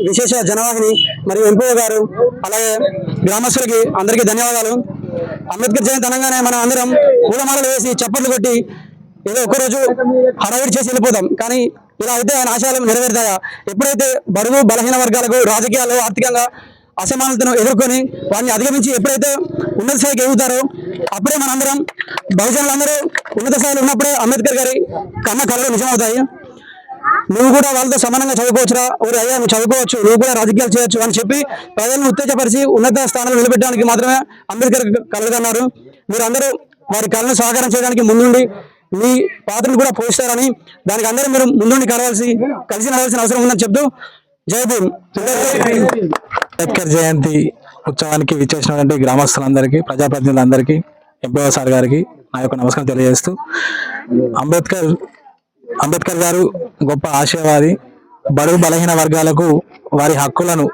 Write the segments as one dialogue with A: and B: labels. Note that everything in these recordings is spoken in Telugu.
A: విశేష జనవాహిని మరియు ఎంపీ గారు అలాగే గ్రామస్తులకి అందరికీ ధన్యవాదాలు. అంబేద్కర్ జయంతి అనగానే మనం అందరం పూలమాలలు వేసి చప్పట్లు కొట్టి ఏదో ఒక్కరోజు హడావిడి చేసి వెళ్ళిపోతాం. కానీ ఇలా అయితే ఆయన ఆశయాలను నెరవేరుతాయా? ఎప్పుడైతే బడుగు బలహీన వర్గాలకు రాజకీయాలు ఆర్థికంగా అసమానతను ఎదుర్కొని వారిని అధిగమించి ఎప్పుడైతే ఉన్నత స్థాయికి ఎదుగుతారో అప్పుడే మనందరం బహుజనులందరూ ఉన్నత స్థాయిలో ఉన్నప్పుడే అంబేద్కర్ గారి కళలు నిజమవుతాయి. నువ్వు కూడా వాళ్ళతో సమానంగా చదువుకోవచ్చురా, ఊరు అయ్యా నువ్వు చదువుకోవచ్చు, నువ్వు కూడా రాజకీయాలు చేయొచ్చు అని చెప్పి ప్రజలను ఉత్తేజపరిచి ఉన్నత స్థానాలు నిలబెట్టడానికి మాత్రమే అంబేద్కర్ కలగన్నారు. మీరందరూ వారి కళను సహకారం చేయడానికి ముందుండి మీ పాత్రను కూడా పోషిస్తారని, దానికి అందరూ మీరు ముందుండి కలిసి నడవాల్సిన అవసరం ఉందని చెప్తూ జై భీమ్.
B: అంబేద్కర్ జయంతి ఉత్సవానికి విచ్చేసినటువంటి గ్రామస్తులందరికీ, ప్రజాప్రతినిధులందరికీ, ఎంపీ సార్ గారికి నా యొక్క నమస్కారం తెలియజేస్తూ, అంబేద్కర్ గారు గొప్ప ఆశయవాది. బడుగు బలహీన వర్గాలకు వారి హక్కులను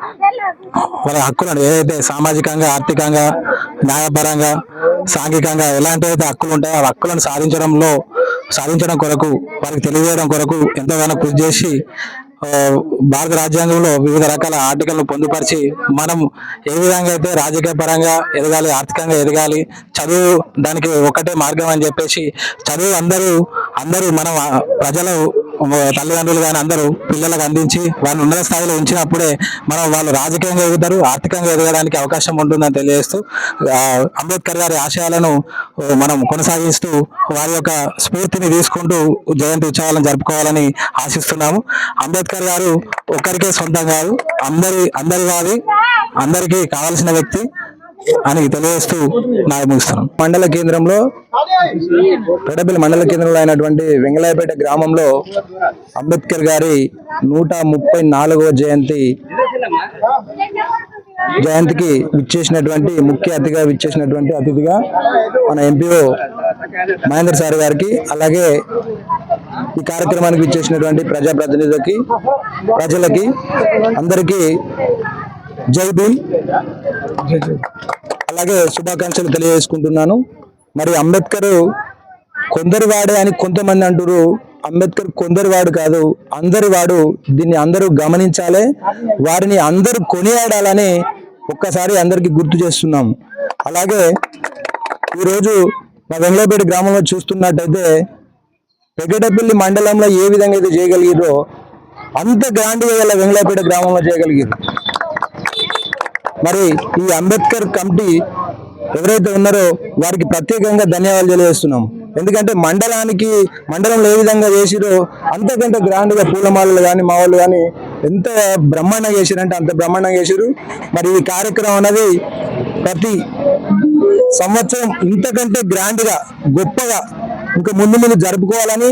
B: ఏదైతే సామాజికంగా, ఆర్థికంగా, న్యాయపరంగా, సాంఘికంగా ఎలాంటి అయితే హక్కులు ఉంటాయో ఆ హక్కులను సాధించడం కొరకు, వారికి తెలియజేయడం కొరకు ఎంతగానో కృషి చేసి భారత రాజ్యాంగంలో వివిధ రకాల ఆర్టికల్ను పొందుపరిచి మనం ఏ విధంగా అయితే రాజకీయ పరంగా ఎదగాలి, ఆర్థికంగా ఎదగాలి, చదువు దానికి ఒకటే మార్గం అని చెప్పేసి చదువు అందరూ మనం ప్రజలు తల్లిదండ్రులు కానీ అందరూ పిల్లలకు అందించి వారిని ఉన్నత స్థాయిలో ఉంచినప్పుడే వాళ్ళు రాజకీయంగా ఎదుగుతారు, ఆర్థికంగా ఎదగడానికి అవకాశం ఉంటుందని తెలియజేస్తూ అంబేద్కర్ గారి ఆశయాలను మనం కొనసాగిస్తూ వారి యొక్క స్ఫూర్తిని తీసుకుంటూ జయంతి ఉత్సవాలను జరుపుకోవాలని ఆశిస్తున్నాము. అంబేద్కర్ గారు ఒక్కరికే సొంతం కాదు, అందరి వారి, అందరికీ కావాల్సిన వ్యక్తి అని తెలియజేస్తూ ముగిస్తున్నాం. మండల కేంద్రంలో పెడపల్లి మండల కేంద్రంలో అయినటువంటి వెంగళాయపేట గ్రామంలో అంబేద్కర్ గారి 134వ జయంతికి ముఖ్య అతిథిగా మన ఎంపీఓ మహేందర్ సార్ గారికి, అలాగే ఈ కార్యక్రమానికి విచ్చేసినటువంటి ప్రజాప్రతినిధులకి, ప్రజలకి అందరికీ జై భీమ్, అలాగే శుభాకాంక్షలు తెలియజేసుకుంటున్నాను. మరి అంబేద్కర్ కొందరి వాడే అని కొంతమంది అంటారు. అంబేద్కర్ కొందరి వాడు కాదు, అందరి వాడు. దీన్ని అందరూ గమనించాలి, వారిని అందరూ కొనియాడాలని ఒక్కసారి అందరికీ గుర్తు చేస్తున్నాం. అలాగే ఈరోజు మా వెంగళపేట గ్రామంలో చూస్తున్నట్టయితే పెగడపల్లి మండలంలో ఏ విధంగా అయితే చేయగలిగారో అంత గ్రాండ్గా ఇలా వెంగళపేట గ్రామంలో చేయగలిగారు. మరి ఈ అంబేద్కర్ కమిటీ ఎవరైతే ఉన్నారో వారికి ప్రత్యేకంగా ధన్యవాదాలు తెలియజేస్తున్నాం. ఎందుకంటే మండలంలో ఏ విధంగా చేసిరో అంతకంటే గ్రాండ్గా పూలమాలలు కానీ మా వాళ్ళు కానీ ఎంత బ్రహ్మాండంగా చేసిరంటే అంత బ్రహ్మాండంగా చేసిరు. మరి ఈ కార్యక్రమం అనేది ప్రతి సంవత్సరం ఇంతకంటే గ్రాండ్గా, గొప్పగా ఇంకా ముందు జరుపుకోవాలని,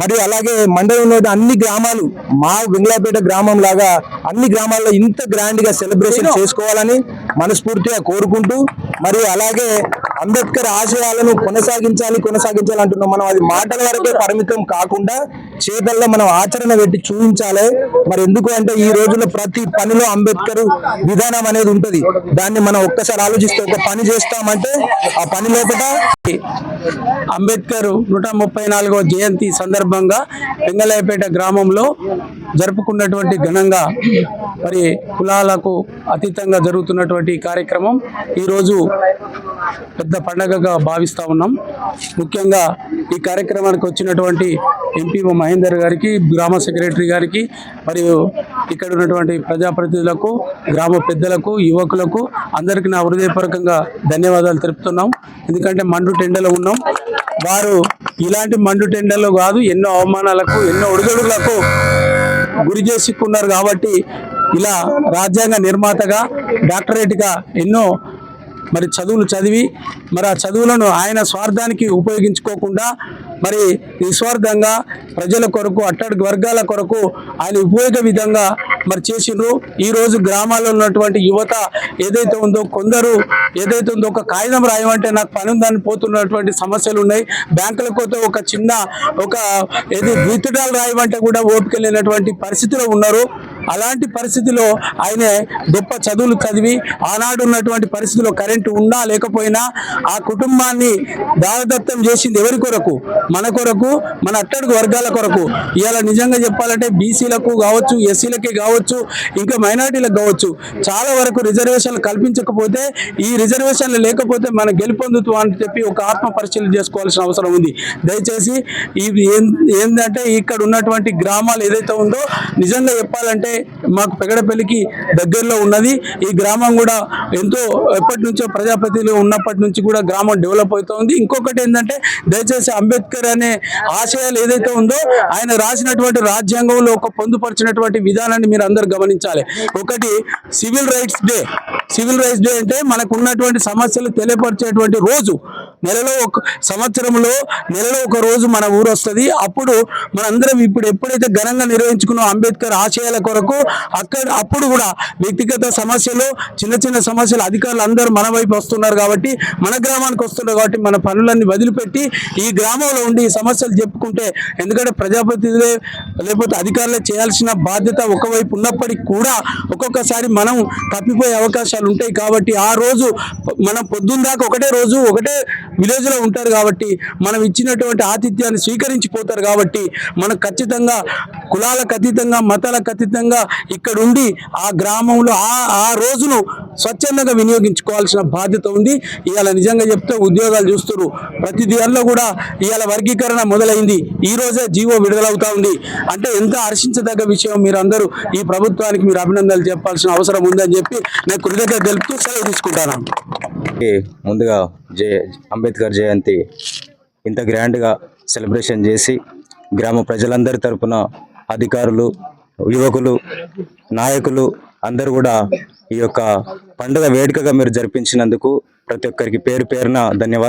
B: మరి అలాగే మండలంలో అన్ని గ్రామాలు మా వెంగళపేట గ్రామం లాగా అన్ని గ్రామాల్లో ఇంత గ్రాండ్ గా సెలబ్రేషన్ చేసుకోవాలని మనస్ఫూర్తిగా కోరుకుంటూ, మరి అలాగే అంబేద్కర్ ఆశయాలను కొనసాగించాలంటున్నాం. మనం అది మాటల వరకే పరిమితం కాకుండా చేతల్లో మనం ఆచరణ పెట్టి చూపించాలి. మరి ఎందుకు అంటే ఈ రోజుల్లో ప్రతి పనిలో అంబేద్కర్ విధానం అనేది ఉంటది. దాన్ని మనం ఒక్కసారి ఆలోచిస్తే ఒక పని చేస్తామంటే ఆ పని లోపల
A: అంబేద్కర్ 134వ జయంతి సందర్భంగా వెంగళాయపేట గ్రామంలో జరుపుకున్నటువంటి ఘనంగా మరి కులాలకు అతీతంగా జరుగుతున్నటువంటి కార్యక్రమం ఈరోజు పెద్ద పండగగా భావిస్తూ ఉన్నాం. ముఖ్యంగా ఈ కార్యక్రమానికి వచ్చినటువంటి ఎంపీ మహేందర్ గారికి, గ్రామ సెక్రటరీ గారికి, మరియు ఇక్కడ ఉన్నటువంటి ప్రజాప్రతినిధులకు, గ్రామ పెద్దలకు, యువకులకు అందరికీ నా హృదయపూర్వకంగా ధన్యవాదాలు తెలుపుతున్నాం. ఎందుకంటే మండు టెండలో ఉన్నాం. వారు ఇలాంటి మండు టెండలో కాదు, ఎన్నో అవమానాలకు, ఎన్నో ఒడిదుడుకులకు గురి చేసుకున్నారు. కాబట్టి ఇలా రాజ్యాంగ నిర్మాతగా, డాక్టరేట్గా ఎన్నో మరి చదువులు చదివి మరి ఆ చదువులను ఆయన స్వార్థానికి ఉపయోగించుకోకుండా మరి నిస్వార్థంగా ప్రజల కొరకు, అట్టడుగు వర్గాల కొరకు ఆయన ఉపయోగ విధంగా మరి చేసిండ్రు. ఈరోజు గ్రామాల్లో ఉన్నటువంటి యువత ఏదైతే ఉందో, కొందరు ఏదైతే ఉందో ఒక కాగితం రాయమంటే నాకు పని ఉందని పోతున్నటువంటి సమస్యలు ఉన్నాయి. బ్యాంకులకు ఒక చిన్న విత్డ్రాల్ రాయమంటే కూడా ఓపిక లేనటువంటి పరిస్థితిలో ఉన్నారు. అలాంటి పరిస్థితిలో ఆయన గొప్ప చదువులు చదివి ఆనాడు ఉన్నటువంటి పరిస్థితిలో కరెంటు ఉన్నా లేకపోయినా ఆ కుటుంబాన్ని దారదత్తం చేసింది ఎవరి కొరకు? మన కొరకు, మన అట్టడుగు వర్గాల కొరకు. ఇవాళ నిజంగా చెప్పాలంటే బీసీలకు కావచ్చు, ఎస్సీలకి కావచ్చు, ఇంకా మైనార్టీలకు కావచ్చు, చాలా వరకు రిజర్వేషన్లు కల్పించకపోతే ఈ రిజర్వేషన్లు లేకపోతే మనం గెలుపొందుతాం అని చెప్పి ఒక ఆత్మ పరిశీలన చేసుకోవాల్సిన అవసరం ఉంది. దయచేసి ఇది ఏంటంటే ఇక్కడ ఉన్నటువంటి గ్రామాలు ఏదైతే ఉందో నిజంగా చెప్పాలంటే మాకు పెగడపల్లికి దగ్గరలో ఉన్నది. ఈ గ్రామం కూడా ఎంతో ఎప్పటి నుంచో ప్రజాప్రతినిధులు ఉన్నప్పటి నుంచి కూడా గ్రామం డెవలప్ అవుతుంది. ఇంకొకటి ఏంటంటే దయచేసి అంబేద్కర్ అనే ఆశయాలు ఏదైతే ఉందో ఆయన రాసినటువంటి రాజ్యాంగంలో ఒక పొందుపరిచినటువంటి విధానాన్ని మీరు అందరూ గమనించాలి. ఒకటి civil rights day. Civil rights day అంటే మనకు ఉన్నటువంటి సమస్యలు తెలియపరిచేటువంటి రోజు. నెలలో ఒక సంవత్సరంలో నెలలో ఒక రోజు మన ఊరు వస్తుంది. అప్పుడు మనందరం ఇప్పుడు ఎప్పుడైతే ఘనంగా నిర్వహించుకున్న అంబేద్కర్ ఆశయాల కొరకు అప్పుడు కూడా వ్యక్తిగత సమస్యలు, చిన్న చిన్న సమస్యలు అధికారులు అందరూ మన వైపు వస్తున్నారు కాబట్టి, మన గ్రామానికి వస్తున్నారు కాబట్టి మన పనులన్నీ వదిలిపెట్టి ఈ గ్రామంలో ఉండి ఈ సమస్యలు చెప్పుకుంటే, ఎందుకంటే ప్రజాప్రతినిధులే లేకపోతే అధికారులే చేయాల్సిన బాధ్యత ఒకవైపు ఉన్నప్పటికీ కూడా ఒక్కొక్కసారి మనం తప్పిపోయే అవకాశాలు ఉంటాయి. కాబట్టి ఆ రోజు మనం పొద్దున్న దాకా ఒకటే రోజు ఒకటే విలేజ్ లో ఉంటారు కాబట్టి మనం ఇచ్చినటువంటి ఆతిథ్యాన్ని స్వీకరించిపోతారు కాబట్టి మనం ఖచ్చితంగా కులాలకు అతీతంగా, మతాలకు అతీతంగా ఇక్కడ ఉండి ఆ గ్రామంలో ఆ రోజును స్వచ్ఛందంగా వినియోగించుకోవాల్సిన బాధ్యత ఉంది. ఇవాళ నిజంగా చెప్తే ఉద్యోగాలు చూస్తున్నారు. ప్రతి దానిలో కూడా ఇవాళ వర్గీకరణ మొదలైంది. ఈ రోజే జీవో విడుదలవుతా ఉంది. అంటే ఎంత హర్షించదగ్గ విషయం. మీరు అందరూ ఈ ప్రభుత్వానికి మీరు అభినందనలు చెప్పాల్సిన అవసరం ఉందని చెప్పి నేను కృతజ్ఞత తెలుపుతూ సెలవు తీసుకుంటాను.
C: ముందుగా అంబేద్కర్ జయంతి ఇంత గ్రాండ్గా సెలబ్రేషన్ చేసి గ్రామ ప్రజలందరి తరపున అధికారులు, యువకులు, నాయకులు అందరూ కూడా ఈ యొక్క పండుగ వేడుకగా మీరు జరిపించినందుకు ప్రతి ఒక్కరికి పేరు పేరున ధన్యవాదాలు.